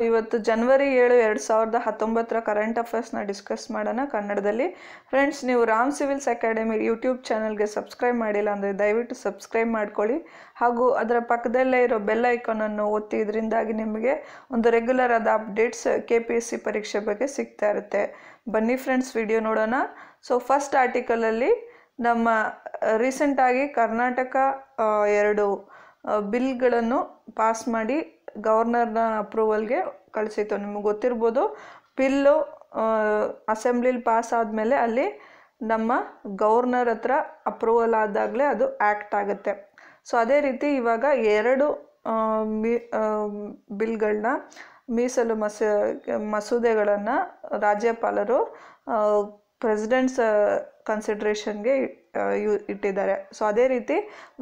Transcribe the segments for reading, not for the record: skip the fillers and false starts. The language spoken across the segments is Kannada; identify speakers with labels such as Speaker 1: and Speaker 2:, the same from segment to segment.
Speaker 1: ಇವತ್ತು ಜನವರಿ 7, 2019 ಕರೆಂಟ್ ಅಫೇರ್ಸ್ನ ಡಿಸ್ಕಸ್ ಮಾಡೋಣ ಕನ್ನಡದಲ್ಲಿ. ಫ್ರೆಂಡ್ಸ್, ನೀವು ರಾಮ್ ಸಿವಿಲ್ಸ್ ಅಕಾಡೆಮಿ ಯೂಟ್ಯೂಬ್ ಚಾನಲ್ಗೆ ಸಬ್ಸ್ಕ್ರೈಬ್ ಮಾಡಿಲ್ಲ ಅಂದರೆ ದಯವಿಟ್ಟು ಸಬ್ಸ್ಕ್ರೈಬ್ ಮಾಡ್ಕೊಳ್ಳಿ. ಹಾಗೂ ಅದರ ಪಕ್ಕದಲ್ಲೇ ಇರೋ ಬೆಲ್ ಐಕಾನನ್ನು ಒತ್ತಿ. ಇದರಿಂದಾಗಿ ನಿಮಗೆ ಒಂದು ರೆಗ್ಯುಲರ್ ಆದ ಅಪ್ಡೇಟ್ಸ್ KPSC ಪರೀಕ್ಷೆ ಬಗ್ಗೆ ಸಿಗ್ತಾ ಇರುತ್ತೆ. ಬನ್ನಿ ಫ್ರೆಂಡ್ಸ್, ವಿಡಿಯೋ ನೋಡೋಣ. ಸೊ ಫಸ್ಟ್ ಆರ್ಟಿಕಲಲ್ಲಿ ನಮ್ಮ ರೀಸೆಂಟಾಗಿ ಕರ್ನಾಟಕ 2 ಬಿಲ್ಗಳನ್ನು ಪಾಸ್ ಮಾಡಿ ಗವರ್ನರ್ನ ಅಪ್ರೂವಲ್ಗೆ ಕಳಿಸಿತ್ತು. ನಿಮಗೆ ಗೊತ್ತಿರ್ಬೋದು, ಬಿಲ್ಲು ಅಸೆಂಬ್ಲಿಲಿ ಪಾಸ್ ಆದಮೇಲೆ ಅಲ್ಲಿ ನಮ್ಮ ಗವರ್ನರ್ ಹತ್ರ ಅಪ್ರೂವಲ್ ಆದಾಗಲೇ ಅದು ಆ್ಯಕ್ಟ್ ಆಗುತ್ತೆ. ಸೊ ಅದೇ ರೀತಿ ಇವಾಗ 2 ಬಿಲ್ಗಳನ್ನ ಮೀಸಲು ಮಸೂದೆಗಳನ್ನು ರಾಜ್ಯಪಾಲರು ಪ್ರೆಸಿಡೆಂಟ್ಸ್ ಕನ್ಸಿಡ್ರೇಷನ್ಗೆ ಇಟ್ಟಿದ್ದಾರೆ. ಸೊ ಅದೇ ರೀತಿ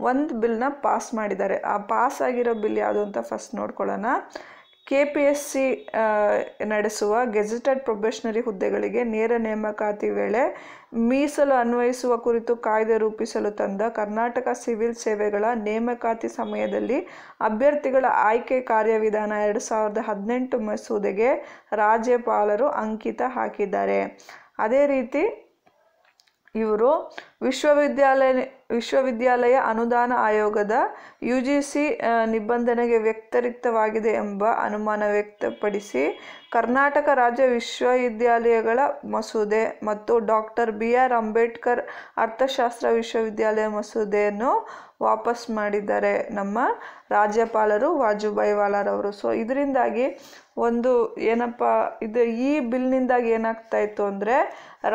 Speaker 1: ಒಂದು ಬಿಲ್ನ ಪಾಸ್ ಮಾಡಿದ್ದಾರೆ. ಆ ಪಾಸ್ ಆಗಿರೋ ಬಿಲ್ ಯಾವುದು ಅಂತ ಫಸ್ಟ್ ನೋಡ್ಕೊಳ್ಳೋಣ. KPSC ನಡೆಸುವ ಗೆಜೆಟೆಡ್ ಪ್ರೊಬೇಷನರಿ ಹುದ್ದೆಗಳಿಗೆ ನೇರ ನೇಮಕಾತಿ ವೇಳೆ ಮೀಸಲು ಅನ್ವಯಿಸುವ ಕುರಿತು ಕಾಯ್ದೆ ರೂಪಿಸಲು ತಂದ ಕರ್ನಾಟಕ ಸಿವಿಲ್ ಸೇವೆಗಳ ನೇಮಕಾತಿ ಸಮಯದಲ್ಲಿ ಅಭ್ಯರ್ಥಿಗಳ ಆಯ್ಕೆ ಕಾರ್ಯವಿಧಾನ 2018 ಮಸೂದೆಗೆ ರಾಜ್ಯಪಾಲರು ಅಂಕಿತ ಹಾಕಿದ್ದಾರೆ. ಅದೇ ರೀತಿ ಇವರು ವಿಶ್ವವಿದ್ಯಾಲಯ ಅನುದಾನ ಆಯೋಗದ UGC ನಿಬಂಧನೆಗೆ ವ್ಯತಿರಿಕ್ತವಾಗಿದೆ ಎಂಬ ಅನುಮಾನ ವ್ಯಕ್ತಪಡಿಸಿ ಕರ್ನಾಟಕ ರಾಜ್ಯ ವಿಶ್ವವಿದ್ಯಾಲಯಗಳ ಮಸೂದೆ ಮತ್ತು ಡಾಕ್ಟರ್ BR ಅಂಬೇಡ್ಕರ್ ಅರ್ಥಶಾಸ್ತ್ರ ವಿಶ್ವವಿದ್ಯಾಲಯ ಮಸೂದೆಯನ್ನು ವಾಪಸ್ ಮಾಡಿದ್ದಾರೆ ನಮ್ಮ ರಾಜ್ಯಪಾಲರು ವಾಜುಭಾಯಿ ವಾಲಾರವರು. ಸೊ ಇದರಿಂದಾಗಿ ಒಂದು ಏನಪ್ಪ ಇದು ಈ ಬಿಲ್ನಿಂದಾಗಿ ಏನಾಗ್ತಾ ಇತ್ತು ಅಂದರೆ,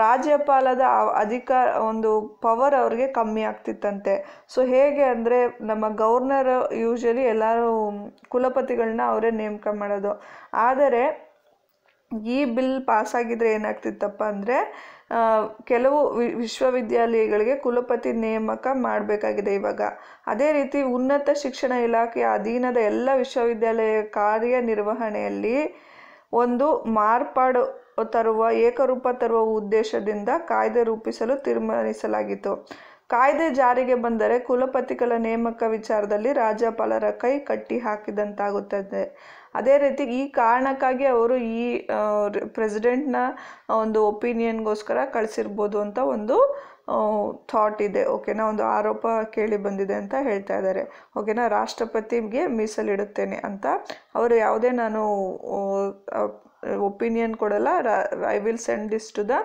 Speaker 1: ರಾಜ್ಯಪಾಲದ ಅಧಿಕಾರ ಒಂದು ಪವರ್ ಅವ್ರಿಗೆ ಕಮ್ಮಿ ಆಗ್ತಿತ್ತಂತೆ. ಸೊ ಹೇಗೆ ಅಂದರೆ, ನಮ್ಮ ಗವರ್ನರ್ ಯೂಶಲಿ ಎಲ್ಲರೂ ಕುಲಪತಿಗಳನ್ನ ಅವರೇ ನೇಮಕ ಮಾಡೋದು. ಆದರೆ ಈ ಬಿಲ್ ಪಾಸಾಗಿದ್ರೆ ಏನಾಗ್ತಿತ್ತಪ್ಪ ಅಂದರೆ, ಕೆಲವು ವಿಶ್ವವಿದ್ಯಾಲಯಗಳಿಗೆ ಕುಲಪತಿ ನೇಮಕ ಮಾಡಬೇಕಾಗಿದೆ ಇವಾಗ. ಅದೇ ರೀತಿ ಉನ್ನತ ಶಿಕ್ಷಣ ಇಲಾಖೆಯ ಅಧೀನದ ಎಲ್ಲ ವಿಶ್ವವಿದ್ಯಾಲಯ ಕಾರ್ಯನಿರ್ವಹಣೆಯಲ್ಲಿ ಒಂದು ಮಾರ್ಪಾಡು ಏಕರೂಪ ತರುವ ಉದ್ದೇಶದಿಂದ ಕಾಯ್ದೆ ರೂಪಿಸಲು ತೀರ್ಮಾನಿಸಲಾಗಿತ್ತು. ಕಾಯ್ದೆ ಜಾರಿಗೆ ಬಂದರೆ ಕುಲಪತಿಗಳ ನೇಮಕ ವಿಚಾರದಲ್ಲಿ ರಾಜ್ಯಪಾಲರ ಕೈ ಕಟ್ಟಿ ಹಾಕಿದಂತಾಗುತ್ತದೆ. ಅದೇ ರೀತಿ ಈ ಕಾರಣಕ್ಕಾಗಿ ಅವರು ಈ ಪ್ರೆಸಿಡೆಂಟ್ನ ಒಂದು ಒಪಿನಿಯನ್ಗೋಸ್ಕರ ಕಳಿಸಿರ್ಬೋದು ಅಂತ ಒಂದು ಥಾಟ್ ಇದೆ. ಓಕೆನಾ, ಒಂದು ಆರೋಪ ಕೇಳಿ ಬಂದಿದೆ ಅಂತ ಹೇಳ್ತಾ ಇದ್ದಾರೆ. ಓಕೆನಾ, ರಾಷ್ಟ್ರಪತಿಗೆ ಮೀಸಲಿಡುತ್ತೇನೆ ಅಂತ ಅವರು ಯಾವುದೇ ನಾನು ಒಪಿನಿಯನ್ ಕೊಡಲ್ಲ, I will send this to the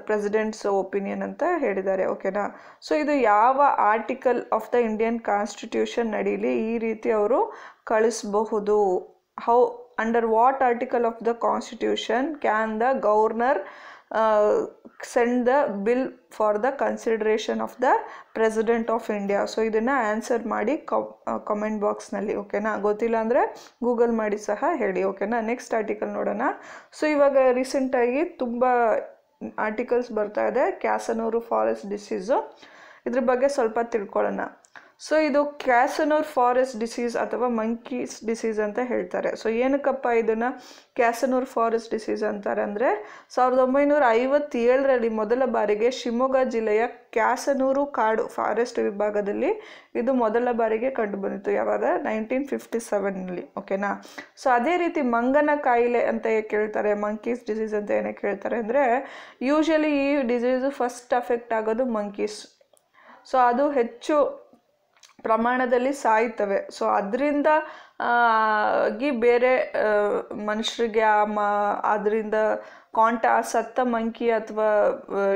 Speaker 1: presidents opinion ಅಂತ ಹೇಳಿದ್ದಾರೆ. ಓಕೆನಾ, ಸೊ ಇದು ಯಾವ article of the Indian constitution ನಡೀಲಿ ಈ ರೀತಿ ಅವರು ಕಳಿಸಬಹುದು? How under what article of the constitution can the governor send the bill for the consideration of the president of India? So ಇದನ್ನು ಆನ್ಸರ್ ಮಾಡಿ ಕಾಮೆಂಟ್ ಬಾಕ್ಸ್ನಲ್ಲಿ. ಓಕೆನಾ, ಗೊತ್ತಿಲ್ಲ ಅಂದರೆ ಗೂಗಲ್ ಮಾಡಿ ಸಹ ಹೇಳಿ. ಓಕೆನಾ, ನೆಕ್ಸ್ಟ್ ಆರ್ಟಿಕಲ್ ನೋಡೋಣ. ಸೊ ಇವಾಗ ರೀಸೆಂಟಾಗಿ ತುಂಬ ಆರ್ಟಿಕಲ್ಸ್ ಬರ್ತಾ ಇದೆ. ಕ್ಯಾಸನೂರು ಫಾರೆಸ್ಟ್ ಡಿಸೀಸು, ಇದ್ರ ಬಗ್ಗೆ ಸ್ವಲ್ಪ ತಿಳ್ಕೊಳ್ಳೋಣ. ಸೊ ಇದು ಕ್ಯಾಸನೂರ್ ಫಾರೆಸ್ಟ್ ಡಿಸೀಸ್ ಅಥವಾ ಮಂಕೀಸ್ ಡಿಸೀಸ್ ಅಂತ ಹೇಳ್ತಾರೆ. ಸೊ ಏನಕ್ಕಪ್ಪ ಇದನ್ನು ಕ್ಯಾಸನೂರ್ ಫಾರೆಸ್ಟ್ ಡಿಸೀಸ್ ಅಂತಾರೆ ಅಂದರೆ, 1957ರಲ್ಲಿ ಮೊದಲ ಬಾರಿಗೆ ಶಿವಮೊಗ್ಗ ಜಿಲ್ಲೆಯ ಕ್ಯಾಸನೂರು ಕಾಡು ಫಾರೆಸ್ಟ್ ವಿಭಾಗದಲ್ಲಿ ಇದು ಮೊದಲ ಬಾರಿಗೆ ಕಂಡು ಬಂದಿತ್ತು. ಯಾವಾಗ? 1957ನಲ್ಲಿ. ಓಕೆನಾ, ಸೊ ಅದೇ ರೀತಿ ಮಂಗನ ಕಾಯಿಲೆ ಅಂತ ಕೇಳ್ತಾರೆ, ಮಂಕೀಸ್ ಡಿಸೀಸ್ ಅಂತ ಏನಕ್ಕೆ ಹೇಳ್ತಾರೆ ಅಂದರೆ, ಯೂಶಲಿ ಈ ಡಿಸೀಸು ಫಸ್ಟ್ ಅಫೆಕ್ಟ್ ಆಗೋದು ಮಂಕೀಸ್. ಸೊ ಅದು ಹೆಚ್ಚು ಪ್ರಮಾಣದಲ್ಲಿ ಸಾಯ್ತವೆ. ಸೊ ಅದರಿಂದ ಬೇರೆ ಮನುಷ್ಯರಿಗೆ ಅದರಿಂದ ಸತ್ತ ಮಂಕಿ ಅಥವಾ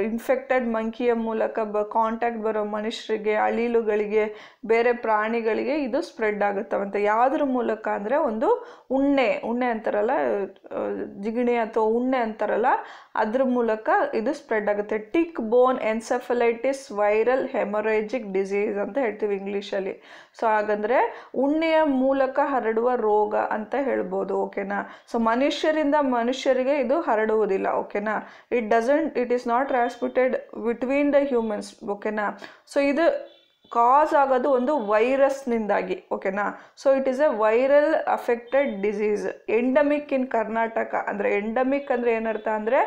Speaker 1: ಇನ್ಫೆಕ್ಟೆಡ್ ಮಂಕಿಯ ಮೂಲಕ ಕಾಂಟ್ಯಾಕ್ಟ್ ಬರೋ ಮನುಷ್ಯರಿಗೆ, ಅಳಿಲುಗಳಿಗೆ, ಬೇರೆ ಪ್ರಾಣಿಗಳಿಗೆ ಇದು ಸ್ಪ್ರೆಡ್ ಆಗುತ್ತವಂತೆ. ಯಾವುದ್ರ ಮೂಲಕ ಅಂದರೆ, ಒಂದು ಉಣ್ಣೆ ಅಂತಾರಲ್ಲ, ಜಿಗಣೆ ಅಥವಾ ಉಣ್ಣೆ ಅಂತಾರಲ್ಲ, ಅದ್ರ ಮೂಲಕ ಇದು ಸ್ಪ್ರೆಡ್ ಆಗುತ್ತೆ. ಟಿಕ್ ಬೋನ್ ಎನ್ಸೆಫಲೈಟಿಸ್ ವೈರಲ್ ಹೆಮೊರೇಜಿಕ್ ಡಿಸೀಸ್ ಅಂತ ಹೇಳ್ತೀವಿ ಇಂಗ್ಲೀಷಲ್ಲಿ. ಸೊ ಹಾಗಂದರೆ ಉಣ್ಣೆಯ ಮೂಲಕ ಹರಡುವ ರೋಗ ಅಂತ ಹೇಳ್ಬೋದು. ಓಕೆನಾ, ಸೊ ಮನುಷ್ಯರಿಂದ ಮನುಷ್ಯರಿಗೆ ಇದು ಹರಡುವುದಿಲ್ಲ. ಓಕೆನಾ, it is not transmitted between the humans. ಓಕೆನಾ, ಸೊ ಇದು ಕಾಸ್ ಆಗೋದು ಒಂದು ವೈರಸ್ನಿಂದಾಗಿ. ಓಕೆನಾ, so it is a viral affected disease. Endemic in Karnataka ಅಂದರೆ, ಎಂಡಮಿಕ್ ಅಂದರೆ ಏನರ್ಥ ಅಂದರೆ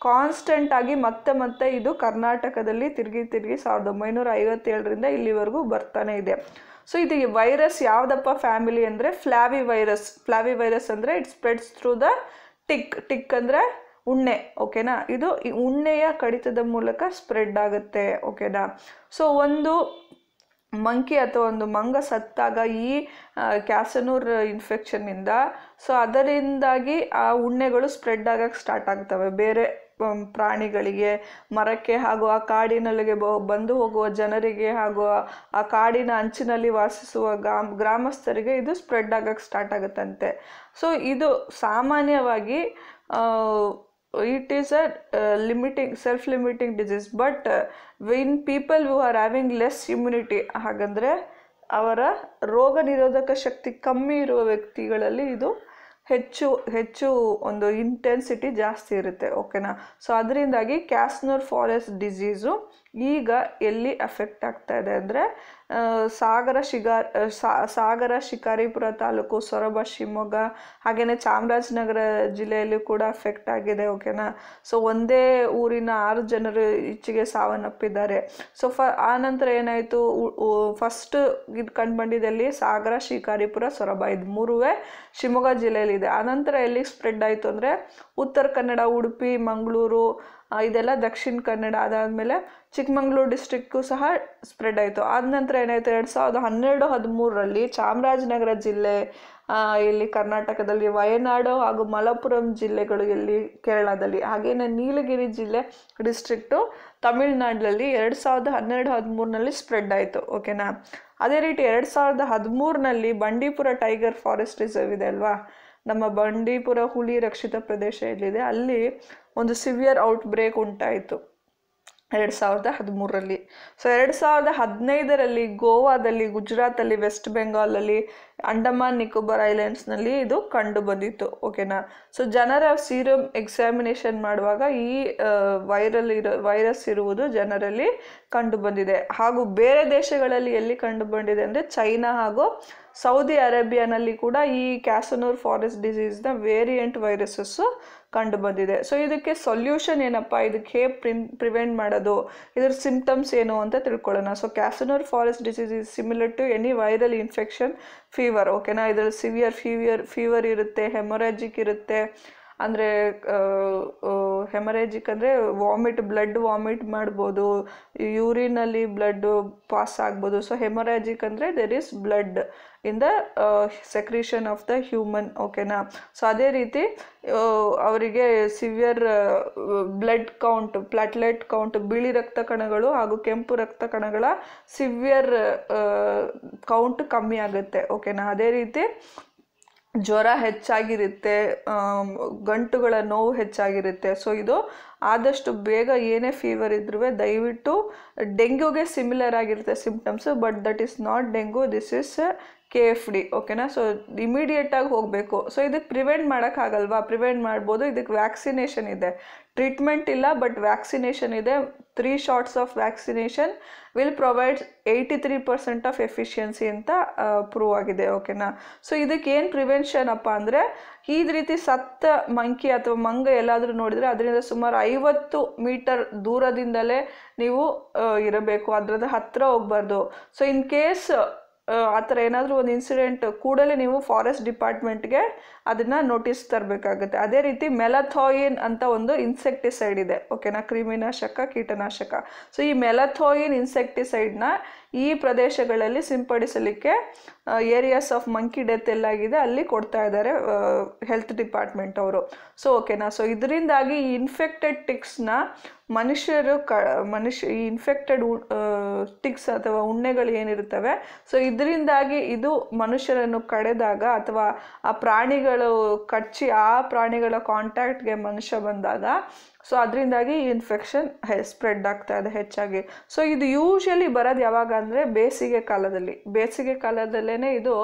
Speaker 1: ಕಾನ್ಸ್ಟೆಂಟ್ ಆಗಿ ಮತ್ತೆ ಇದು ಕರ್ನಾಟಕದಲ್ಲಿ ತಿರುಗಿ 1957ರಿಂದ ಇಲ್ಲಿವರೆಗೂ ಬರ್ತಾನೆ ಇದೆ. ಸೊ ಇದು ವೈರಸ್ ಯಾವುದಪ್ಪ ಫ್ಯಾಮಿಲಿ ಅಂದರೆ ಫ್ಲಾವಿ ವೈರಸ್ ಅಂದರೆ it spreads through the tick ಅಂದರೆ ಉಣ್ಣೆ, ಓಕೆನಾ. ಇದು ಈ ಉಣ್ಣೆಯ ಕಡಿತದ ಮೂಲಕ ಸ್ಪ್ರೆಡ್ ಆಗುತ್ತೆ, ಓಕೆನಾ. ಸೊ ಒಂದು ಮಂಕಿ ಅಥವಾ ಒಂದು ಮಂಗ ಸತ್ತಾಗ ಈ ಕ್ಯಾಸನೂರ್ ಇನ್ಫೆಕ್ಷನ್ನಿಂದ ಸೊ ಅದರಿಂದಾಗಿ ಆ ಉಣ್ಣೆಗಳು ಸ್ಪ್ರೆಡ್ ಆಗಕ್ಕೆ ಸ್ಟಾರ್ಟ್ ಆಗ್ತವೆ ಬೇರೆ ಪ್ರಾಣಿಗಳಿಗೆ, ಮರಕ್ಕೆ ಹಾಗೂ ಆ ಕಾಡಿನಲ್ಲಿಗೆ ಬಂದು ಹೋಗುವ ಜನರಿಗೆ ಹಾಗೂ ಆ ಕಾಡಿನ ಅಂಚಿನಲ್ಲಿ ವಾಸಿಸುವ ಗ್ರಾಮಸ್ಥರಿಗೆ ಇದು ಸ್ಪ್ರೆಡ್ ಆಗಕ್ಕೆ ಸ್ಟಾರ್ಟ್ ಆಗುತ್ತಂತೆ. ಸೊ ಇದು ಸಾಮಾನ್ಯವಾಗಿ it is a self-limiting disease, but when people who are having less immunity, ಹಾಗಂದರೆ ಅವರ ರೋಗ ನಿರೋಧಕ ಶಕ್ತಿ ಕಮ್ಮಿ ಇರುವ ವ್ಯಕ್ತಿಗಳಲ್ಲಿ ಇದು ಹೆಚ್ಚು ಒಂದು ಇಂಟೆನ್ಸಿಟಿ ಜಾಸ್ತಿ ಇರುತ್ತೆ, ಓಕೆನಾ. ಸೊ ಅದರಿಂದಾಗಿ ಕ್ಯಾಸನೂರ್ ಫಾರೆಸ್ಟ್ ಡಿಸೀಸು ಈಗ ಎಲ್ಲಿ ಅಫೆಕ್ಟ್ ಆಗ್ತಾ ಇದೆ ಅಂದರೆ ಸಾಗರ ಶಿಕಾರಿಪುರ ತಾಲೂಕು, ಸೊರಬ, ಶಿವಮೊಗ್ಗ, ಹಾಗೆಯೇ ಚಾಮರಾಜನಗರ ಜಿಲ್ಲೆಯಲ್ಲಿ ಕೂಡ ಅಫೆಕ್ಟ್ ಆಗಿದೆ, ಓಕೆನಾ. ಸೊ ಒಂದೇ ಊರಿನ 6 ಜನರು ಈಚೆಗೆ ಸಾವನ್ನಪ್ಪಿದ್ದಾರೆ. ಸೊ ಆ ನಂತರ ಏನಾಯಿತು, ಫಸ್ಟ್ ಇದು ಕಂಡುಬಂದಿದ್ದಲ್ಲಿ ಸಾಗರ, ಶಿಕಾರಿಪುರ, ಸೊರಬ, ಇದು 3 ಶಿವಮೊಗ್ಗ ಜಿಲ್ಲೆಯಲ್ಲಿ ಇದೆ. ಆನಂತರ ಎಲ್ಲಿಗೆ ಸ್ಪ್ರೆಡ್ ಆಯಿತು ಅಂದರೆ ಉತ್ತರ ಕನ್ನಡ, ಉಡುಪಿ, ಮಂಗಳೂರು, ಇದೆಲ್ಲ ದಕ್ಷಿಣ ಕನ್ನಡ. ಅದಾದಮೇಲೆ ಚಿಕ್ಕಮಂಗ್ಳೂರು ಡಿಸ್ಟ್ರಿಕ್ಕು ಸಹ ಸ್ಪ್ರೆಡ್ ಆಯಿತು. ಆದ ನಂತರ ಏನಾಯಿತು, 2012-13ರಲ್ಲಿ ಚಾಮರಾಜನಗರ ಜಿಲ್ಲೆ, ಇಲ್ಲಿ ಕರ್ನಾಟಕದಲ್ಲಿ ವಯನಾಡು ಹಾಗೂ ಮಲಪ್ಪುರಂ ಜಿಲ್ಲೆಗಳು ಎಲ್ಲಿ ಕೇರಳದಲ್ಲಿ, ಹಾಗೇನೆ ನೀಲಗಿರಿ ಜಿಲ್ಲೆ ಡಿಸ್ಟ್ರಿಕ್ಟು ತಮಿಳುನಾಡಿನಲ್ಲಿ 2012-13ನಲ್ಲಿ ಸ್ಪ್ರೆಡ್ ಆಯಿತು, ಓಕೆನಾ. ಅದೇ ರೀತಿ 2013ನಲ್ಲಿ ಬಂಡೀಪುರ ಟೈಗರ್ ಫಾರೆಸ್ಟ್ ರಿಸರ್ವ್ ಇದೆ ಅಲ್ವಾ, ನಮ್ಮ ಬಂಡೀಪುರ ಹುಲಿ ರಕ್ಷಿತ ಪ್ರದೇಶ ಎಲ್ಲಿದೆ ಅಲ್ಲಿ ಒಂದು ಸಿವಿಯರ್ ಔಟ್ಬ್ರೇಕ್ ಉಂಟಾಯಿತು 2013ರಲ್ಲಿ. ಸೊ 2015ರಲ್ಲಿ ಗೋವಾದಲ್ಲಿ, ಗುಜರಾತಲ್ಲಿ, ವೆಸ್ಟ್ ಬೆಂಗಾಲಲ್ಲಿ, ಅಂಡಮಾನ್ ನಿಕೋಬಾರ್ ಐಲ್ಯಾಂಡ್ಸ್ನಲ್ಲಿ ಇದು ಕಂಡು ಬಂದಿತ್ತು, ಓಕೆನಾ. ಸೊ ಜನರ ಸೀರಮ್ ಎಕ್ಸಾಮಿನೇಷನ್ ಮಾಡುವಾಗ ಈ ವೈರಸ್ ಇರುವುದು ಜನರಲ್ಲಿ ಕಂಡು ಬಂದಿದೆ. ಹಾಗೂ ಬೇರೆ ದೇಶಗಳಲ್ಲಿ ಎಲ್ಲಿ ಕಂಡು ಬಂದಿದೆ ಅಂದರೆ ಚೈನಾ ಹಾಗೂ ಸೌದಿ ಅರೇಬಿಯಾನಲ್ಲಿ ಕೂಡ ಈ ಕ್ಯಾಸನೂರ್ ಫಾರೆಸ್ಟ್ ಡಿಸೀಸ್ನ ವೇರಿಯಂಟ್ ವೈರಸಸ್ಸು ಕಂಡು ಬಂದಿದೆ. ಸೊ ಇದಕ್ಕೆ ಸೊಲ್ಯೂಷನ್ ಏನಪ್ಪ, ಇದಕ್ಕೆ ಹೇಗೆ ಪ್ರಿವೆಂಟ್ ಮಾಡೋದು, ಇದ್ರ ಸಿಂಪ್ಟಮ್ಸ್ ಏನು ಅಂತ ತಿಳ್ಕೊಳ್ಳೋಣ. So Kyasanur forest disease is similar to any viral infection, fever, ಓಕೆನಾ. ಇದರಲ್ಲಿ ಸಿವಿಯರ್ ಫೀವರ್ ಇರುತ್ತೆ, ಹೆಮೊರಾಜಿಕ್ ಇರುತ್ತೆ. ಅಂದರೆ ಹೆಮರೇಜಿಕ್ ಅಂದರೆ ಬ್ಲಡ್ ವಾಮಿಟ್ ಮಾಡ್ಬೋದು, ಯೂರಿನಲ್ಲಿ ಬ್ಲಡ್ ಪಾಸ್ ಆಗ್ಬೋದು. ಸೊ ಹೆಮೊರಾಜಿಕ್ ಅಂದರೆ there is blood in the secretion of the human, ಓಕೆನಾ. ಸೊ ಅದೇ ರೀತಿ ಅವರಿಗೆ severe blood count, platelet count, ಬಿಳಿ ರಕ್ತ ಕಣಗಳು ಹಾಗೂ ಕೆಂಪು ರಕ್ತ ಕಣಗಳ ಸಿವಿಯರ್ ಕೌಂಟ್ ಕಮ್ಮಿ ಆಗುತ್ತೆ, ಓಕೆನಾ. ಅದೇ ರೀತಿ ಜ್ವರ ಹೆಚ್ಚಾಗಿರುತ್ತೆ, ಗಂಟುಗಳ ನೋವು ಹೆಚ್ಚಾಗಿರುತ್ತೆ. ಸೊ ಇದು ಆದಷ್ಟು ಬೇಗ ಏನೇ ಫೀವರ್ ಇದ್ರೂ ದಯವಿಟ್ಟು ಡೆಂಗ್ಯೂಗೆ ಸಿಮಿಲರ್ ಆಗಿರುತ್ತೆ symptoms, but that is not dengue, this is KFD, ಓಕೆನಾ. ಸೊ ಇಮಿಡಿಯೇಟಾಗಿ ಹೋಗಬೇಕು. ಸೊ ಇದಕ್ಕೆ ಪ್ರಿವೆಂಟ್ ಮಾಡೋಕ್ಕಾಗಲ್ವಾ, ಪ್ರಿವೆಂಟ್ ಮಾಡ್ಬೋದು. ಇದಕ್ಕೆ ವ್ಯಾಕ್ಸಿನೇಷನ್ ಇದೆ, ಟ್ರೀಟ್ಮೆಂಟ್ ಇಲ್ಲ, ಬಟ್ ವ್ಯಾಕ್ಸಿನೇಷನ್ ಇದೆ. 3 shots of vaccination will provide 83% of efficiency ಅಂತ ಪ್ರೂವ್ ಆಗಿದೆ, ಓಕೆನಾ. ಸೊ ಇದಕ್ಕೆ ಏನು ಪ್ರಿವೆನ್ಷನ್ ಅಪ್ಪ ಅಂದರೆ, ಈ ರೀತಿ ಸತ್ತ ಮಂಕಿ ಅಥವಾ ಮಂಗ ಎಲ್ಲಾದರೂ ನೋಡಿದರೆ ಅದರಿಂದ ಸುಮಾರು 50 ಮೀಟರ್ ದೂರದಿಂದಲೇ ನೀವು ಇರಬೇಕು, ಅದರದ ಹತ್ತಿರ ಹೋಗಬಾರ್ದು. ಸೊ ಇನ್ ಕೇಸ್ ಆ ಥರ ಏನಾದರೂ ಒಂದು ಇನ್ಸಿಡೆಂಟ್ ಕೂಡಲೇ ನೀವು ಫಾರೆಸ್ಟ್ ಡಿಪಾರ್ಟ್ಮೆಂಟ್ಗೆ ಅದನ್ನು ನೋಟಿಸ್ ತರಬೇಕಾಗುತ್ತೆ. ಅದೇ ರೀತಿ ಮೆಲಥೋಯಿನ್ ಅಂತ ಒಂದು ಇನ್ಸೆಕ್ಟಿಸೈಡ್ ಇದೆ, ಓಕೆನಾ, ಕ್ರಿಮಿನಾಶಕ, ಕೀಟನಾಶಕ. ಸೊ ಈ ಮೆಲಥೋಯಿನ್ ಇನ್ಸೆಕ್ಟಿಸೈಡ್ನ ಈ ಪ್ರದೇಶಗಳಲ್ಲಿ ಸಿಂಪಡಿಸಲಿಕ್ಕೆ ಏರಿಯಾಸ್ ಆಫ್ ಮಂಕಿ ಡೆತ್ ಎಲ್ಲಾಗಿದೆ ಅಲ್ಲಿ ಕೊಡ್ತಾ ಇದ್ದಾರೆ ಹೆಲ್ತ್ ಡಿಪಾರ್ಟ್ಮೆಂಟ್ ಅವರು. ಸೊ ಓಕೆನಾ. ಸೊ ಇದರಿಂದಾಗಿ ಈ ಇನ್ಫೆಕ್ಟೆಡ್ ಟಿಕ್ಸ್ನ ಈ ಇನ್ಫೆಕ್ಟೆಡ್ ಟಿಕ್ಸ್ ಅಥವಾ ಉಣ್ಣೆಗಳು ಏನಿರ್ತವೆ, ಸೊ ಇದರಿಂದಾಗಿ ಇದು ಮನುಷ್ಯರನ್ನು ಕಡಿದಾಗ ಅಥವಾ ಆ ಪ್ರಾಣಿಗಳು ಕಚ್ಚಿ ಆ ಪ್ರಾಣಿಗಳ ಕಾಂಟ್ಯಾಕ್ಟ್ಗೆ ಮನುಷ್ಯ ಬಂದಾಗ ಸೊ ಅದರಿಂದಾಗಿ ಈ ಇನ್ಫೆಕ್ಷನ್ ಸ್ಪ್ರೆಡ್ ಆಗ್ತಾ ಇದೆ ಹೆಚ್ಚಾಗಿ. ಸೊ ಇದು ಯೂಶಲಿ ಬರೋದು ಯಾವಾಗ ಅಂದರೆ ಬೇಸಿಗೆ ಕಾಲದಲ್ಲೇ ಇದು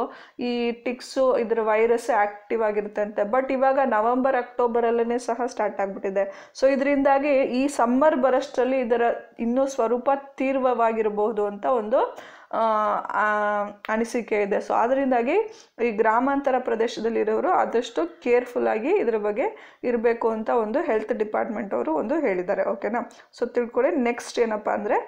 Speaker 1: ಈ ಟಿಕ್ಸು ಇದರ ವೈರಸ್ ಆ್ಯಕ್ಟಿವ್ ಆಗಿರುತ್ತಂತೆ. ಬಟ್ ಇವಾಗ ನವೆಂಬರ್ ಅಕ್ಟೋಬರಲ್ಲೇ ಸಹ ಸ್ಟಾರ್ಟ್ ಆಗಿಬಿಟ್ಟಿದೆ. ಸೊ ಇದರಿಂದಾಗಿ ಈ ಸಮ್ಮರ್ ಬರೋಷ್ಟರಲ್ಲಿ ಇದರ ಇನ್ನೂ ಸ್ವರೂಪ ತೀವ್ರವಾಗಿರಬಹುದು ಅಂತ ಒಂದು ಅನಿಸಿಕೆ ಇದೆ. ಸೊ ಅದರಿಂದಾಗಿ ಈ ಗ್ರಾಮಾಂತರ ಪ್ರದೇಶದಲ್ಲಿರೋರು ಆದಷ್ಟು ಕೇರ್ಫುಲ್ಲಾಗಿ ಇದ್ರ ಬಗ್ಗೆ ಇರಬೇಕು ಅಂತ ಒಂದು ಹೆಲ್ತ್ ಡಿಪಾರ್ಟ್ಮೆಂಟ್ ಅವರು ಒಂದು ಹೇಳಿದ್ದಾರೆ, ಓಕೆನಾ. ಸೊ ತಿಳ್ಕೊಳ್ಳಿ. ನೆಕ್ಸ್ಟ್ ಏನಪ್ಪ ಅಂದರೆ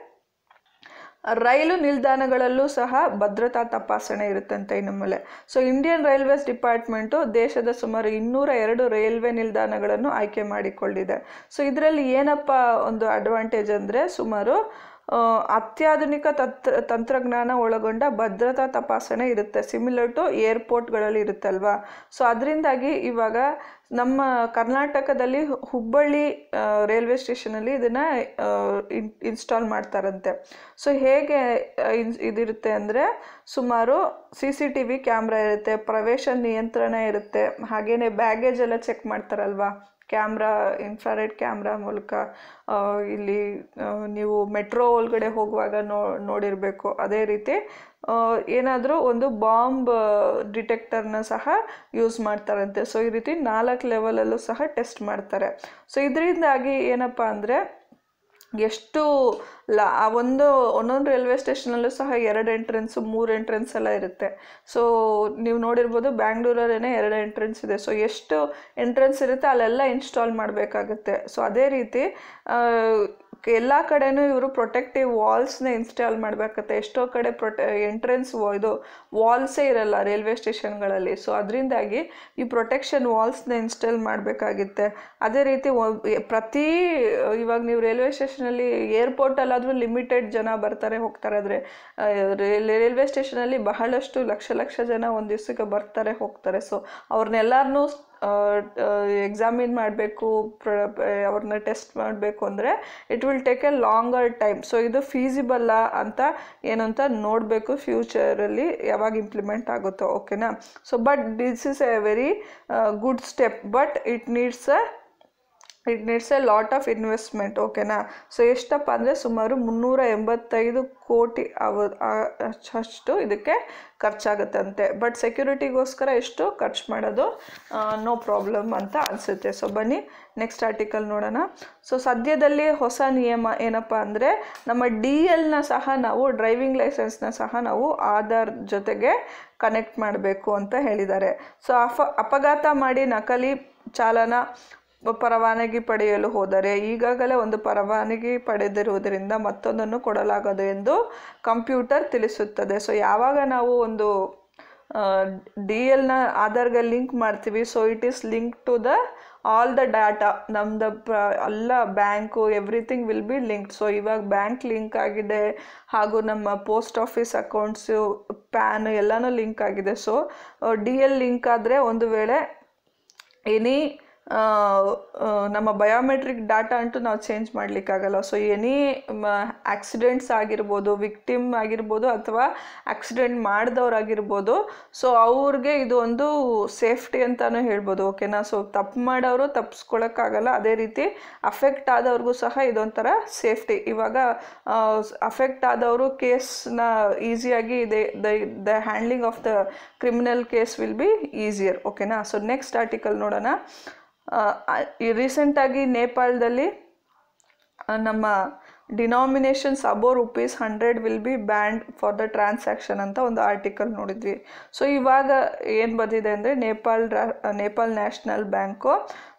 Speaker 1: ರೈಲು ನಿಲ್ದಾಣಗಳಲ್ಲೂ ಸಹ ಭದ್ರತಾ ತಪಾಸಣೆ ಇರುತ್ತಂತೆ ಇನ್ನು ಮೇಲೆ. ಸೊ ಇಂಡಿಯನ್ ರೈಲ್ವೇಸ್ ಡಿಪಾರ್ಟ್ಮೆಂಟು ದೇಶದ ಸುಮಾರು 202 ರೈಲ್ವೆ ನಿಲ್ದಾಣಗಳನ್ನು ಆಯ್ಕೆ ಮಾಡಿಕೊಂಡಿದೆ. ಸೊ ಇದರಲ್ಲಿ ಏನಪ್ಪ ಒಂದು ಅಡ್ವಾಂಟೇಜ್ ಅಂದರೆ ಸುಮಾರು ಅತ್ಯಾಧುನಿಕ ತಂತ್ರಜ್ಞಾನ ಒಳಗೊಂಡ ಭದ್ರತಾ ತಪಾಸಣೆ ಇರುತ್ತೆ, ಸಿಮಿಲರ್ ಟು ಏರ್ಪೋರ್ಟ್ಗಳಲ್ಲಿ ಇರುತ್ತಲ್ವಾ. ಸೊ ಅದರಿಂದಾಗಿ ಇವಾಗ ನಮ್ಮ ಕರ್ನಾಟಕದಲ್ಲಿ ಹುಬ್ಬಳ್ಳಿ ರೈಲ್ವೆ ಸ್ಟೇಷನಲ್ಲಿ ಇದನ್ನು ಇನ್ಸ್ಟಾಲ್ ಮಾಡ್ತಾರಂತೆ. ಸೊ ಹೇಗೆ ಇದಿರುತ್ತೆ ಅಂದರೆ ಸುಮಾರು CCTV ಕ್ಯಾಮ್ರಾ ಇರುತ್ತೆ, ಪ್ರವೇಶ ನಿಯಂತ್ರಣ ಇರುತ್ತೆ, ಹಾಗೆಯೇ ಬ್ಯಾಗೇಜ್ ಎಲ್ಲ ಚೆಕ್ ಮಾಡ್ತಾರಲ್ವಾ ಕ್ಯಾಮ್ರಾ, ಇನ್ಫ್ರಾರೆಡ್ ಕ್ಯಾಮ್ರಾ ಮೂಲಕ. ಇಲ್ಲಿ ನೀವು ಮೆಟ್ರೋ ಒಳಗಡೆ ಹೋಗುವಾಗ ನೋಡಿರಬೇಕು. ಅದೇ ರೀತಿ ಏನಾದರೂ ಒಂದು ಬಾಂಬ್ ಡಿಟೆಕ್ಟರ್ನ ಸಹ ಯೂಸ್ ಮಾಡ್ತಾರಂತೆ. ಸೊ ಈ ರೀತಿ 4 ಲೆವೆಲಲ್ಲೂ ಸಹ ಟೆಸ್ಟ್ ಮಾಡ್ತಾರೆ. ಸೊ ಇದರಿಂದಾಗಿ ಏನಪ್ಪ ಅಂದರೆ ಎಷ್ಟು ಒಂದೊಂದು ರೈಲ್ವೆ ಸ್ಟೇಷನಲ್ಲೂ ಸಹ 2 ಎಂಟ್ರೆನ್ಸ್ 3 ಎಂಟ್ರೆನ್ಸ್ ಎಲ್ಲ ಇರುತ್ತೆ. ಸೊ ನೀವು ನೋಡಿರ್ಬೋದು ಬ್ಯಾಂಗ್ಳೂರಲ್ಲೇ 2 ಎಂಟ್ರೆನ್ಸ್ ಇದೆ. ಸೊ ಎಷ್ಟು ಎಂಟ್ರೆನ್ಸ್ ಇರುತ್ತೆ ಅಲ್ಲೆಲ್ಲ ಇನ್ಸ್ಟಾಲ್ ಮಾಡಬೇಕಾಗುತ್ತೆ. ಸೊ ಅದೇ ರೀತಿ ಎಲ್ಲ ಕಡೆನೂ ಇವರು ಪ್ರೊಟೆಕ್ಟಿವ್ ವಾಲ್ಸ್ನ ಇನ್ಸ್ಟಾಲ್ ಮಾಡಬೇಕಾಗುತ್ತೆ. ಎಷ್ಟೋ ಕಡೆ ಎಂಟ್ರೆನ್ಸ್ ಇದು ವಾಲ್ಸೇ ಇರಲ್ಲ ರೈಲ್ವೆ ಸ್ಟೇಷನ್ಗಳಲ್ಲಿ. ಸೊ ಅದರಿಂದಾಗಿ ಈ ಪ್ರೊಟೆಕ್ಷನ್ ವಾಲ್ಸ್ನ ಇನ್ಸ್ಟಾಲ್ ಮಾಡಬೇಕಾಗುತ್ತೆ. ಅದೇ ರೀತಿ ಇವಾಗ ನೀವು ರೈಲ್ವೆ ಸ್ಟೇಷನಲ್ಲಿ ಏರ್ಪೋರ್ಟಲ್ಲಾದರೂ ಲಿಮಿಟೆಡ್ ಜನ ಬರ್ತಾರೆ ಹೋಗ್ತಾರೆ, ಆದರೆ ರೈಲ್ವೆ ಸ್ಟೇಷನಲ್ಲಿ ಬಹಳಷ್ಟು ಲಕ್ಷ ಜನ ಒಂದು ದಿವಸಕ್ಕೆ ಬರ್ತಾರೆ ಹೋಗ್ತಾರೆ. ಸೊ ಅವ್ರನ್ನೆಲ್ಲರನ್ನೂ ಎಕ್ಸಾಮಿನ್ ಮಾಡಬೇಕು, ಅವ್ರನ್ನ ಟೆಸ್ಟ್ ಮಾಡಬೇಕು ಅಂದರೆ it will take A longer time. So ಇದು ಫೀಸಿಬಲ್ಲಾ ಅಂತ ಏನಂತ ನೋಡಬೇಕು ಫ್ಯೂಚರಲ್ಲಿ ಯಾವಾಗ ಇಂಪ್ಲಿಮೆಂಟ್ ಆಗುತ್ತೋ, ಓಕೆನಾ. So but this is A very good step, but it needs A lot of investment, ಓಕೆನಾ. ಸೊ ಎಷ್ಟಪ್ಪ ಅಂದರೆ ಸುಮಾರು 385 ಕೋಟಿ ಅಷ್ಟು ಇದಕ್ಕೆ ಖರ್ಚಾಗುತ್ತಂತೆ. ಬಟ್ ಸೆಕ್ಯೂರಿಟಿಗೋಸ್ಕರ ಎಷ್ಟು ಖರ್ಚು ಮಾಡೋದು ನೋ ಪ್ರಾಬ್ಲಮ್ ಅಂತ ಅನಿಸುತ್ತೆ. ಸೊ ಬನ್ನಿ ನೆಕ್ಸ್ಟ್ ಆರ್ಟಿಕಲ್ ನೋಡೋಣ. ಸೊ ಸದ್ಯದಲ್ಲಿ ಹೊಸ ನಿಯಮ ಏನಪ್ಪ ಅಂದರೆ ನಮ್ಮ DLನ ಸಹ ನಾವು ಡ್ರೈವಿಂಗ್ ಲೈಸೆನ್ಸ್ನ ಸಹ ನಾವು ಆಧಾರ್ ಜೊತೆಗೆ ಕನೆಕ್ಟ್ ಮಾಡಬೇಕು ಅಂತ ಹೇಳಿದ್ದಾರೆ. ಸೊ ಅಪಘಾತ ಮಾಡಿ ನಕಲಿ ಚಾಲನ ಪರವಾನಗಿ ಪಡೆಯಲು ಹೋದರೆ ಈಗಾಗಲೇ ಒಂದು ಪರವಾನಗಿ ಪಡೆದಿರುವುದರಿಂದ ಮತ್ತೊಂದನ್ನು ಕೊಡಲಾಗದು ಎಂದು ಕಂಪ್ಯೂಟರ್ ತಿಳಿಸುತ್ತದೆ. ಸೊ ಯಾವಾಗ ನಾವು ಒಂದು DLನ ಆಧಾರ್ಗೆ ಲಿಂಕ್ ಮಾಡ್ತೀವಿ, so it is link to all the data, ನಮ್ದು ಎಲ್ಲ bank everything will be linked. So ಇವಾಗ ಬ್ಯಾಂಕ್ ಲಿಂಕ್ ಆಗಿದೆ, ಹಾಗೂ ನಮ್ಮ ಪೋಸ್ಟ್ ಆಫೀಸ್ ಅಕೌಂಟ್ಸು, ಪ್ಯಾನ್ ಎಲ್ಲನೂ ಲಿಂಕ್ ಆಗಿದೆ. ಸೊ DL ಲಿಂಕ್ ಆದರೆ ಒಂದು ವೇಳೆ ನಮ್ಮ ಬಯೋಮೆಟ್ರಿಕ್ ಡಾಟಾ ಅಂತೂ ನಾವು ಚೇಂಜ್ ಮಾಡಲಿಕ್ಕಾಗಲ್ಲ. ಸೊ ಎನಿ ಆಕ್ಸಿಡೆಂಟ್ಸ್ ಆಗಿರ್ಬೋದು, ವಿಕ್ಟಿಮ್ ಆಗಿರ್ಬೋದು, ಅಥವಾ ಆಕ್ಸಿಡೆಂಟ್ ಮಾಡಿದವ್ರಾಗಿರ್ಬೋದು, ಸೊ ಅವ್ರಿಗೆ ಇದು ಒಂದು ಸೇಫ್ಟಿ ಅಂತಲೂ ಹೇಳ್ಬೋದು, ಓಕೆನಾ. ಸೊ ತಪ್ಪು ಮಾಡೋರು ತಪ್ಪಿಸ್ಕೊಳಕ್ಕಾಗಲ್ಲ, ಅದೇ ರೀತಿ ಅಫೆಕ್ಟ್ ಆದವ್ರಿಗೂ ಸಹ ಇದೊಂಥರ ಸೇಫ್ಟಿ. ಇವಾಗ ಅಫೆಕ್ಟ್ ಆದವರು ಕೇಸ್ನ ಈಸಿಯಾಗಿ the handling of the criminal case will be easier, ಓಕೆನಾ. ಸೊ ನೆಕ್ಸ್ಟ್ ಆರ್ಟಿಕಲ್ ನೋಡೋಣ. ರೀಸೆಂಟಾಗಿ ನೇಪಾಳದಲ್ಲಿ ನಮ್ಮ denominations above ₹100 will be banned for the transaction ಅಂತ ಒಂದು ಆರ್ಟಿಕಲ್ ನೋಡಿದ್ವಿ. ಸೊ ಇವಾಗ ಏನು ಬಂದಿದೆ ಅಂದರೆ ನೇಪಾಲ್ ನ್ಯಾಷನಲ್ ಬ್ಯಾಂಕು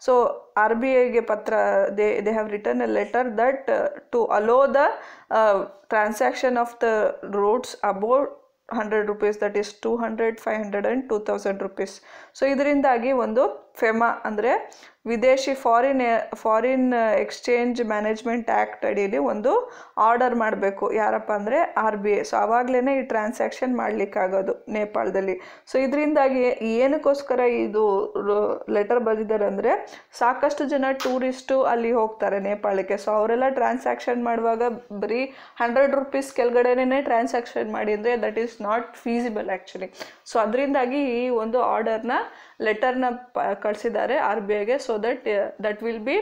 Speaker 1: ಸೊ RBIಗೆ ಪತ್ರ, they have return a letter that to allow the transaction of the routes about ₹100, that is 200, 500 and 2000 rupees. So ಇದರಿಂದಾಗಿ ಒಂದು ಫೆಮಾ ಅಂದರೆ ವಿದೇಶಿ ಫಾರಿನ್ ಎಕ್ಸ್ಚೇಂಜ್ ಮ್ಯಾನೇಜ್ಮೆಂಟ್ ಆ್ಯಕ್ಟ್ ಅಡಿಯಲ್ಲಿ ಒಂದು ಆರ್ಡರ್ ಮಾಡಬೇಕು. ಯಾರಪ್ಪ ಅಂದರೆ RBI. ಸೊ ಆವಾಗಲೇ ಈ ಟ್ರಾನ್ಸಾಕ್ಷನ್ ಮಾಡಲಿಕ್ಕಾಗೋದು ನೇಪಾಳದಲ್ಲಿ. ಸೊ ಇದರಿಂದಾಗಿ ಏನಕ್ಕೋಸ್ಕರ ಇದು ಲೆಟರ್ ಬರೆದಿದ್ದಾರೆ ಅಂದರೆ ಸಾಕಷ್ಟು ಜನ ಟೂರಿಸ್ಟು ಅಲ್ಲಿ ಹೋಗ್ತಾರೆ ನೇಪಾಳಕ್ಕೆ. ಸೊ ಅವರೆಲ್ಲ ಟ್ರಾನ್ಸಾಕ್ಷನ್ ಮಾಡುವಾಗ ಬರೀ ₹100 ಕೆಳಗಡೆನೇ ಟ್ರಾನ್ಸಾಕ್ಷನ್ ಮಾಡಿ ಅಂದರೆ that is not feasible actually. So ಅದರಿಂದಾಗಿ ಈ ಒಂದು ಆರ್ಡರ್ನ ಲೆಟರ್ನ ಕಳಿಸಿದ್ದಾರೆ RBIಗೆ. So that will be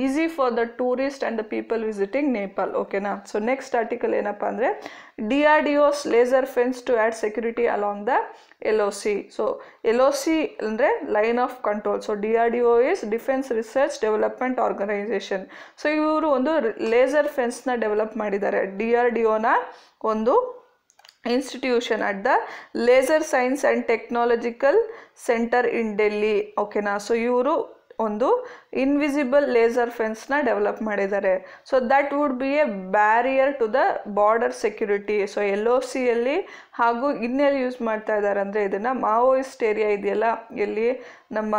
Speaker 1: easy for the tourist and the people visiting Nepal, ಓಕೆನಾ. ಸೊ ನೆಕ್ಸ್ಟ್ ಆರ್ಟಿಕಲ್ ಏನಪ್ಪ ಅಂದರೆ DRDO's laser fence to add security along the LOC. So LOC ಅಂದರೆ line of control. So DRDO is defence research development organisation. So ಇವರು ಒಂದು ಲೇಸರ್ ಫೆನ್ಸ್ನ ಡೆವಲಪ್ ಮಾಡಿದ್ದಾರೆ. DRDOನ ಒಂದು institution at the laser science and technological centre in Delhi, ಓಕೆನಾ. ಸೊ ಇವರು ಒಂದು ಇನ್ವಿಸಿಬಲ್ ಲೇಸರ್ ಫೆನ್ಸ್ನ ಡೆವಲಪ್ ಮಾಡಿದ್ದಾರೆ. So that would be a barrier to the border security. So LOCಯಲ್ಲಿ ಹಾಗೂ ಇನ್ನೆಲ್ಲಿ ಯೂಸ್ ಮಾಡ್ತಾ ಇದ್ದಾರೆ ಅಂದರೆ ಇದನ್ನು ಮಾವೋಯಿಸ್ಟ್ ಏರಿಯಾ ಇದೆಯಲ್ಲ, ಎಲ್ಲಿ ನಮ್ಮ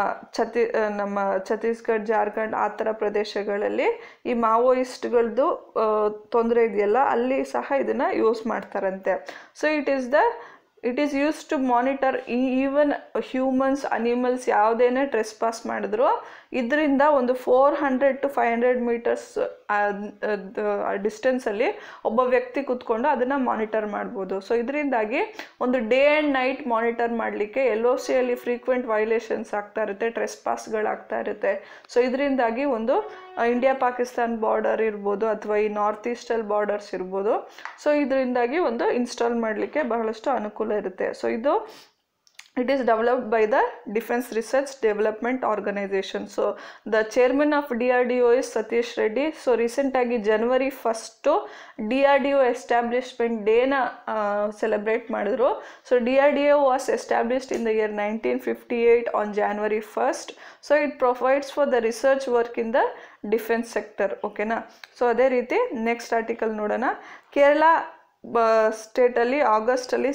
Speaker 1: ಛತ್ತೀಸ್ಗಢ, ಜಾರ್ಖಂಡ್ ಆ ಥರ ಪ್ರದೇಶಗಳಲ್ಲಿ ಈ ಮಾವೋಯಿಸ್ಟ್ಗಳದ್ದು ತೊಂದರೆ ಇದೆಯಲ್ಲ, ಅಲ್ಲಿ ಸಹ ಇದನ್ನು ಯೂಸ್ ಮಾಡ್ತಾರಂತೆ. So it is use to monitor even humans, animals ಯಾವುದೇನೇ ಟ್ರೆಸ್ ಪಾಸ್ ಮಾಡಿದ್ರು ಇದರಿಂದ ಒಂದು 400 to 500 ಮೀಟರ್ಸ್ ಡಿಸ್ಟೆನ್ಸಲ್ಲಿ ಒಬ್ಬ ವ್ಯಕ್ತಿ ಕೂತ್ಕೊಂಡು ಅದನ್ನು ಮಾನಿಟರ್ ಮಾಡ್ಬೋದು. ಸೊ ಇದರಿಂದಾಗಿ ಒಂದು ಡೇ ಆ್ಯಂಡ್ ನೈಟ್ ಮಾನಿಟರ್ ಮಾಡಲಿಕ್ಕೆ LOCಯಲ್ಲಿ ಫ್ರೀಕ್ವೆಂಟ್ ವೈಲೇಷನ್ಸ್ ಆಗ್ತಾ ಇರುತ್ತೆ, ಟ್ರೆಸ್ ಪಾಸ್ಗಳಾಗ್ತಾ ಇರುತ್ತೆ. ಸೊ ಇದರಿಂದಾಗಿ ಒಂದು ಇಂಡಿಯಾ ಪಾಕಿಸ್ತಾನ್ ಬಾರ್ಡರ್ ಇರ್ಬೋದು ಅಥವಾ ಈ ನಾರ್ತ್ ಈಸ್ಟಲ್ಲಿ ಬಾರ್ಡರ್ಸ್ ಇರ್ಬೋದು. ಸೊ ಇದರಿಂದಾಗಿ ಒಂದು ಇನ್ಸ್ಟಾಲ್ ಮಾಡಲಿಕ್ಕೆ ಬಹಳಷ್ಟು ಅನುಕೂಲ ಇರುತ್ತೆ. So it is developed by the Defense Research Development Organization. So the chairman of DRDO is Satish Reddy. So recently January 1st DRDO establishment day na celebrate madidru. So DRDO was established in the year 1958 on January 1st. So it provides for the research work in the defense sector. Okay na. So ಅದೇ ರೀತಿ ನೆಕ್ಸ್ಟ್ ಆರ್ಟಿಕಲ್ ನೋಡೋಣ. ಕೇರಳ ಸ್ಟೇಟಲ್ಲಿ ಆಗಸ್ಟಲ್ಲಿ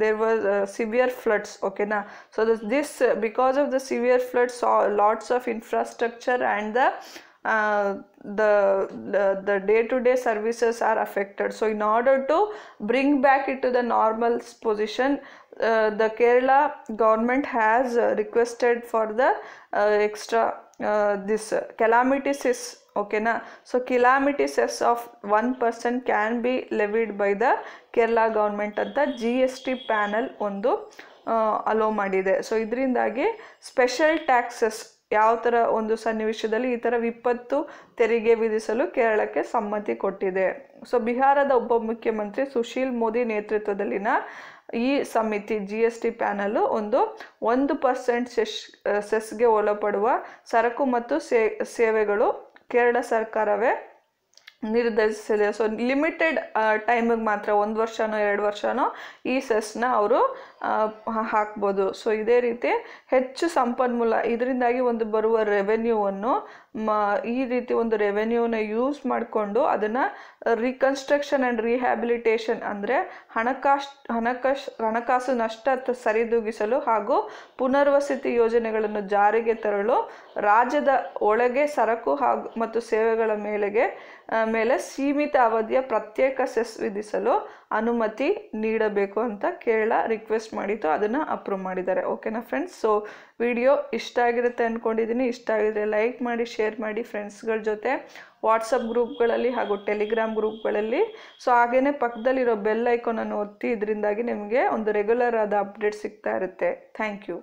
Speaker 1: ದೇರ್ ವಾಸ್ ಸಿವಿಯರ್ ಫ್ಲಡ್ಸ್. ಓಕೆನಾ. So this because of the severe floods lots of infrastructure and the day-to-day services are affected. So in order to bring back it to the normal position, the Kerala government has requested for the extra this calamity cess. Okay na. So calamity cess of 1% can be levied by the Kerala government ಅಂತ GST ಪ್ಯಾನಲ್ ಒಂದು ಅಲೋ ಮಾಡಿದೆ. ಸೊ ಇದರಿಂದಾಗಿ ಸ್ಪೆಷಲ್ ಟ್ಯಾಕ್ಸಸ್ ಯಾವ ಥರ ಒಂದು ಸನ್ನಿವೇಶದಲ್ಲಿ ಈ ಥರ ವಿಪತ್ತು ತೆರಿಗೆ ವಿಧಿಸಲು ಕೇರಳಕ್ಕೆ ಸಮ್ಮತಿ ಕೊಟ್ಟಿದೆ. ಸೊ ಬಿಹಾರದ ಉಪಮುಖ್ಯಮಂತ್ರಿ ಸುಶೀಲ್ ಮೋದಿ ನೇತೃತ್ವದಲ್ಲಿನ ಈ ಸಮಿತಿ GST ಪ್ಯಾನಲ್ ಒಂದು 1% ಸೆಸ್ಗೆ ಒಳಪಡುವ ಸರಕು ಮತ್ತು ಸೇವೆಗಳು ಕೇರಳ ಸರ್ಕಾರವೇ ನಿರ್ಧರಿಸಿದೆ. ಸೊ ಲಿಮಿಟೆಡ್ ಟೈಮಿಗೆ ಮಾತ್ರ 1 ವರ್ಷನೋ 2 ವರ್ಷನೋ ಈ ಸೆಸ್ನ ಅವರು ಹಾಕ್ಬೋದು. ಸೊ ಇದೇ ರೀತಿ ಹೆಚ್ಚು ಸಂಪನ್ಮೂಲ ಇದರಿಂದಾಗಿ ಒಂದು ಬರುವ ರೆವೆನ್ಯೂವನ್ನು ಈ ರೀತಿ ಒಂದು ರೆವೆನ್ಯೂನ ಯೂಸ್ ಮಾಡಿಕೊಂಡು ಅದನ್ನು ರಿಕನ್ಸ್ಟ್ರಕ್ಷನ್ ಆ್ಯಂಡ್ ರಿಹ್ಯಾಬಿಲಿಟೇಷನ್ ಅಂದರೆ ಹಣಕಾಸು ನಷ್ಟ ಸರಿದೂಗಿಸಲು ಹಾಗೂ ಪುನರ್ವಸತಿ ಯೋಜನೆಗಳನ್ನು ಜಾರಿಗೆ ತರಲು ರಾಜ್ಯದ ಒಳಗೆ ಸರಕು ಹಾಗೂ ಮತ್ತು ಸೇವೆಗಳ ಮೇಲೆ ಸೀಮಿತ ಅವಧಿಯ ಪ್ರತ್ಯೇಕ ಸೆಸ್ ವಿಧಿಸಲು ಅನುಮತಿ ನೀಡಬೇಕು ಅಂತ ಕೇರಳ ರಿಕ್ವೆಸ್ಟ್ ಮಾಡಿತ್ತು, ಅದನ್ನು ಅಪ್ರೂವ್ ಮಾಡಿದ್ದಾರೆ. ಓಕೆನಾ ಫ್ರೆಂಡ್ಸ್. ಸೊ ವಿಡಿಯೋ ಇಷ್ಟ ಆಗಿರುತ್ತೆ ಅಂದ್ಕೊಂಡಿದ್ದೀನಿ. ಇಷ್ಟ ಆಗಿದ್ರೆ ಲೈಕ್ ಮಾಡಿ, ಶೇರ್ ಮಾಡಿ ಫ್ರೆಂಡ್ಸ್ಗಳ ಜೊತೆ, ವಾಟ್ಸಪ್ ಗ್ರೂಪ್ಗಳಲ್ಲಿ ಹಾಗೂ ಟೆಲಿಗ್ರಾಮ್ ಗ್ರೂಪ್ಗಳಲ್ಲಿ. ಸೊ ಹಾಗೆಯೇ ಪಕ್ಕದಲ್ಲಿರೋ ಬೆಲ್ ಐಕಾನನ್ನು ಒತ್ತಿ, ಇದರಿಂದಾಗಿ ನಿಮಗೆ ಒಂದು ರೆಗ್ಯುಲರ್ ಆದ ಅಪ್ಡೇಟ್ ಸಿಗ್ತಾ ಇರುತ್ತೆ. Thank you.